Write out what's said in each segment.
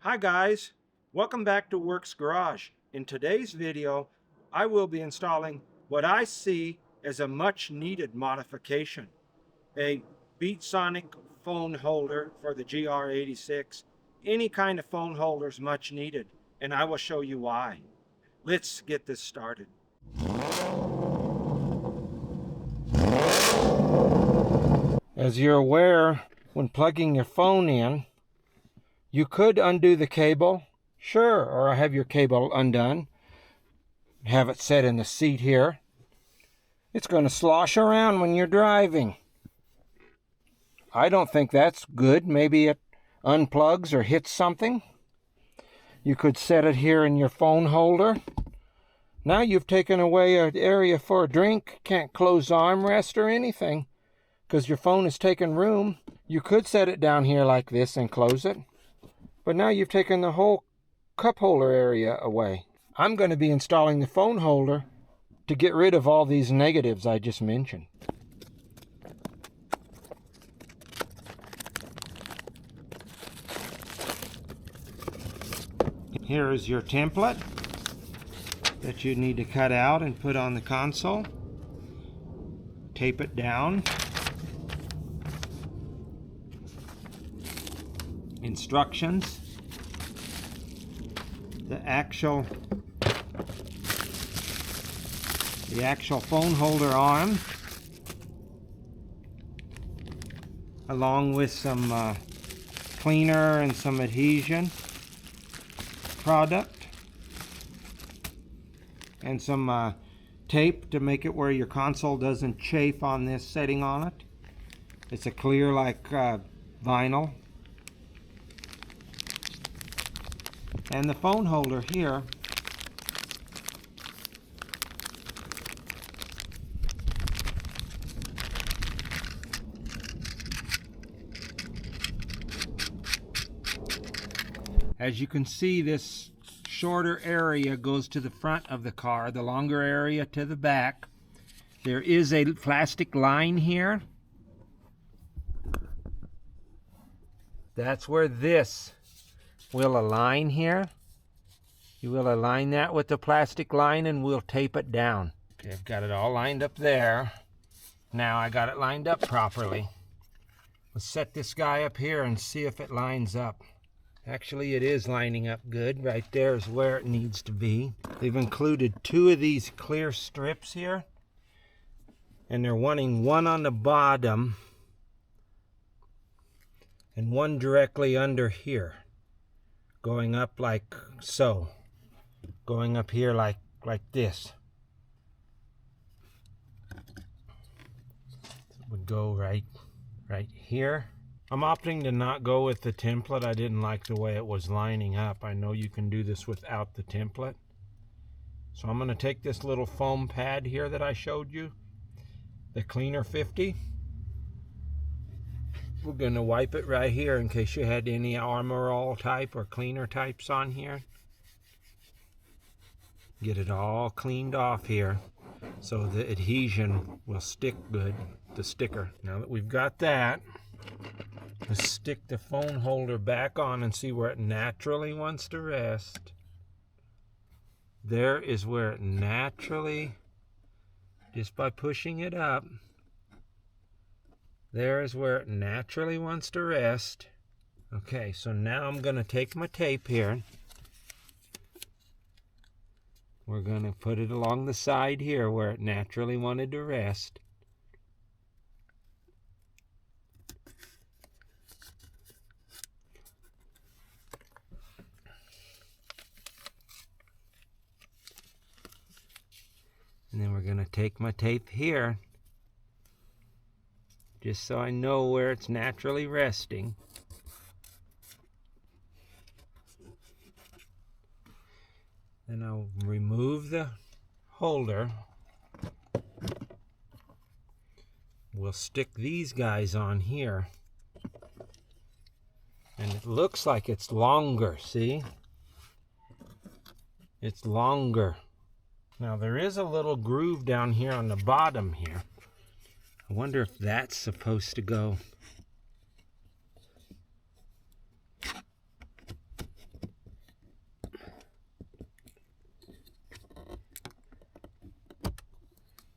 Hi guys, welcome back to Works Garage. In today's video, I will be installing what I see as a much needed modification. A BeatSonic phone holder for the GR86. Any kind of phone holder is much needed, and I will show you why. Let's get this started. As you're aware, when plugging your phone in, you could undo the cable, sure, or have your cable undone. Have it set in the seat here. It's going to slosh around when you're driving. I don't think that's good. Maybe it unplugs or hits something. You could set it here in your phone holder. Now you've taken away an area for a drink. Can't close the armrest or anything because your phone is taking room. You could set it down here like this and close it. But now you've taken the whole cup holder area away. I'm going to be installing the phone holder to get rid of all these negatives I just mentioned. Here is your template that you need to cut out and put on the console. Tape it down. Instructions. The actual phone holder arm, along with some cleaner and some adhesion product, and some tape to make it where your console doesn't chafe on this setting on it. It's a clear like vinyl. And the phone holder here as you can see, this shorter area goes to the front of the car, the longer area to the back. There is a plastic line here. That's where this will align here. You will align that with the plastic line and we'll tape it down. Okay, I've got it all lined up there. Now I got it lined up properly. Let's set this guy up here and see if it lines up. Actually, it is lining up good. Right there is where it needs to be. They've included 2 of these clear strips here, and they're wanting one on the bottom and one directly under here, going up like so, going up here like this. It would go right here. I'm opting to not go with the template. I didn't like the way it was lining up. I know you can do this without the template. So I'm going to take this little foam pad here that I showed you, the Cleaner 50. We're going to wipe it right here in case you had any Armor All type or cleaner types on here. Get it all cleaned off here so the adhesion will stick good, the sticker. Now that we've got that, let's stick the phone holder back on and see where it naturally wants to rest. There is where it naturally, just by pushing it up, there is where it naturally wants to rest. Okay, so now I'm going to take my tape here. We're going to put it along the side here where it naturally wanted to rest. And then we're going to take my tape here, just so I know where it's naturally resting. Then I'll remove the holder. We'll stick these guys on here. And it looks like it's longer, see? It's longer. Now there is a little groove down here on the bottom here. I wonder if that's supposed to go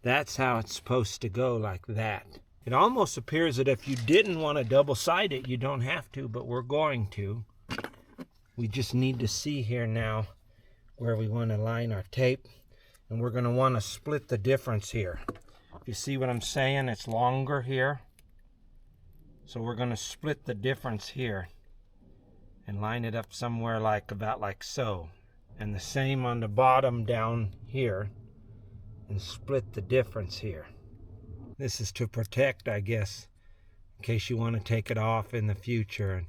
That's how it's supposed to go, like that. It almost appears that if you didn't want to double-side it, you don't have to, but we're going to. We just need to see here now where we want to line our tape, and we're going to want to split the difference here. If you see what I'm saying, it's longer here. So we're going to split the difference here and line it up somewhere about like so. And the same on the bottom down here, and split the difference here. This is to protect, I guess, in case you want to take it off in the future and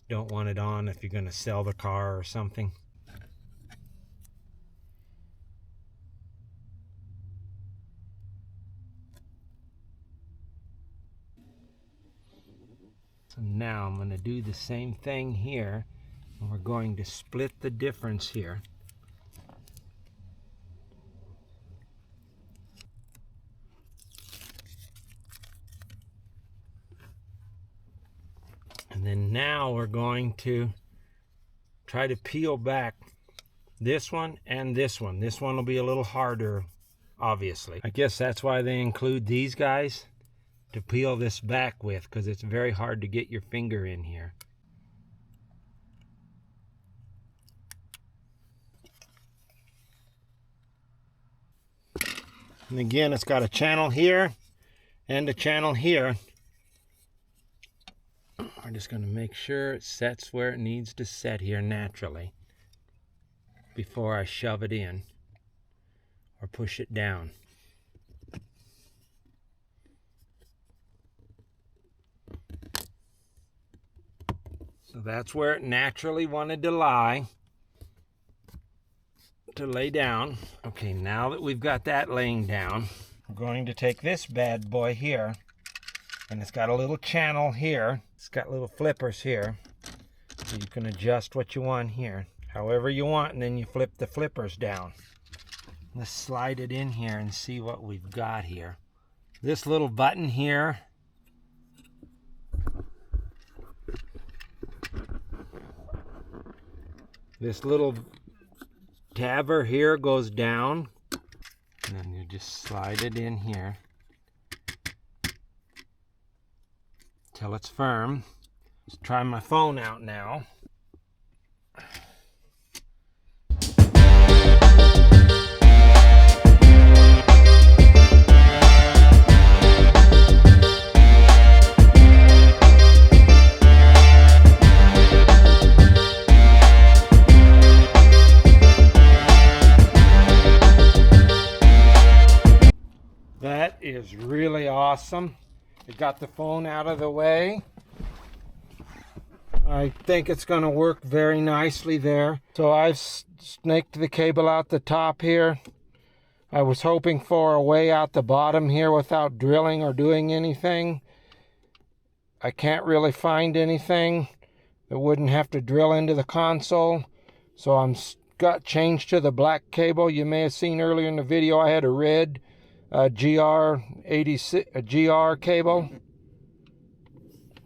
don't want it on if you're going to sell the car or something. So now I'm going to do the same thing here, and we're going to split the difference here. And then now we're going to try to peel back this one and this one. This one will be a little harder, obviously. I guess that's why they include these guys, to peel this back with, because it's very hard to get your finger in here. And again, it's got a channel here and a channel here. We're just going to make sure it sets where it needs to set here naturally before I shove it in or push it down. So that's where it naturally wanted to lie, to lay down. Okay, now that we've got that laying down, we're going to take this bad boy here, and it's got a little channel here. It's got little flippers here, so you can adjust what you want here, however you want, and then you flip the flippers down. Let's slide it in here and see what we've got here. This little button here, this little tabber here goes down, and then you just slide it in here till it's firm. Let's try my phone out now. That is really awesome. It got the phone out of the way. I think it's going to work very nicely there. So I've snaked the cable out the top here. I was hoping for a way out the bottom here without drilling or doing anything. I can't really find anything that wouldn't have to drill into the console. So I'm got changed to the black cable. You may have seen earlier in the video I had a red GR86 GR cable,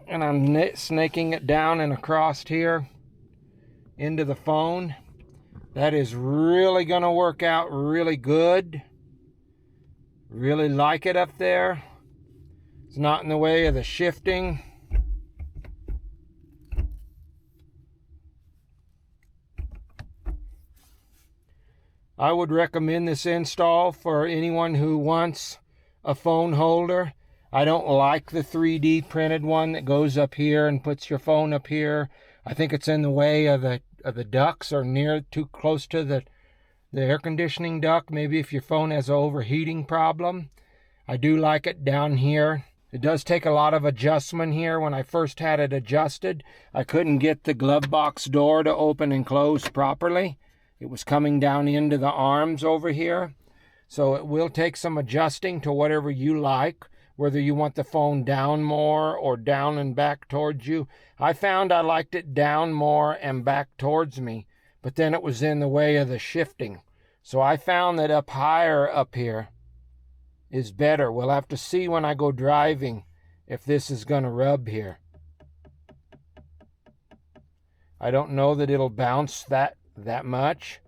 and I'm snaking it down and across here into the phone. That is really going to work out really good. Really like it up there. It's not in the way of the shifting. I would recommend this install for anyone who wants a phone holder. I don't like the 3D printed one that goes up here and puts your phone up here. I think it's in the way of the ducts, or near too close to the air conditioning duct. Maybe if your phone has an overheating problem. I do like it down here. It does take a lot of adjustment here. When I first had it adjusted, I couldn't get the glove box door to open and close properly. It was coming down into the arms over here. So it will take some adjusting to whatever you like, whether you want the phone down more or down and back towards you. I found I liked it down more and back towards me, but then it was in the way of the shifting. So I found that up higher up here is better. We'll have to see when I go driving if this is going to rub here. I don't know that it'll bounce that much,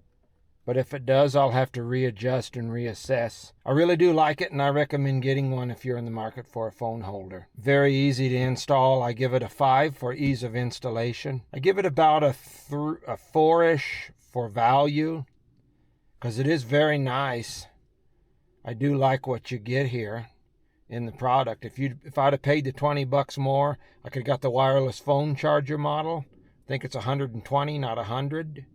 But if it does, I'll have to readjust and reassess. I really do like it, and I recommend getting one if you're in the market for a phone holder. Very easy to install. I give it a 5 for ease of installation. I give it about a 4-ish for value, because it is very nice. I do like what you get here in the product. If I'd have paid the $20 more, I could have got the wireless phone charger model. I think it's 120, not 100.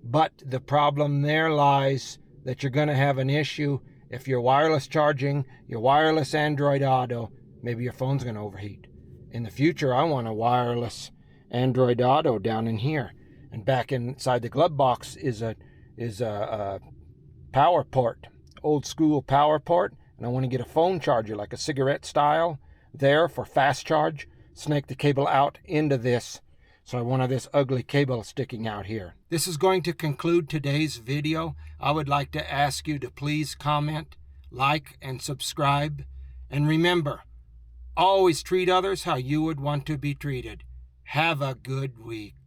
But the problem there lies that you're going to have an issue if you're wireless charging, your wireless Android Auto, maybe your phone's going to overheat. In the future, I want a wireless Android Auto down in here. And back inside the glove box is a power port, old school power port. And I want to get a phone charger, like a cigarette style, there for fast charge. Snake the cable out into this. So I want to have this ugly cable sticking out here. This is going to conclude today's video. I would like to ask you to please comment, like, and subscribe. And remember, always treat others how you would want to be treated. Have a good week.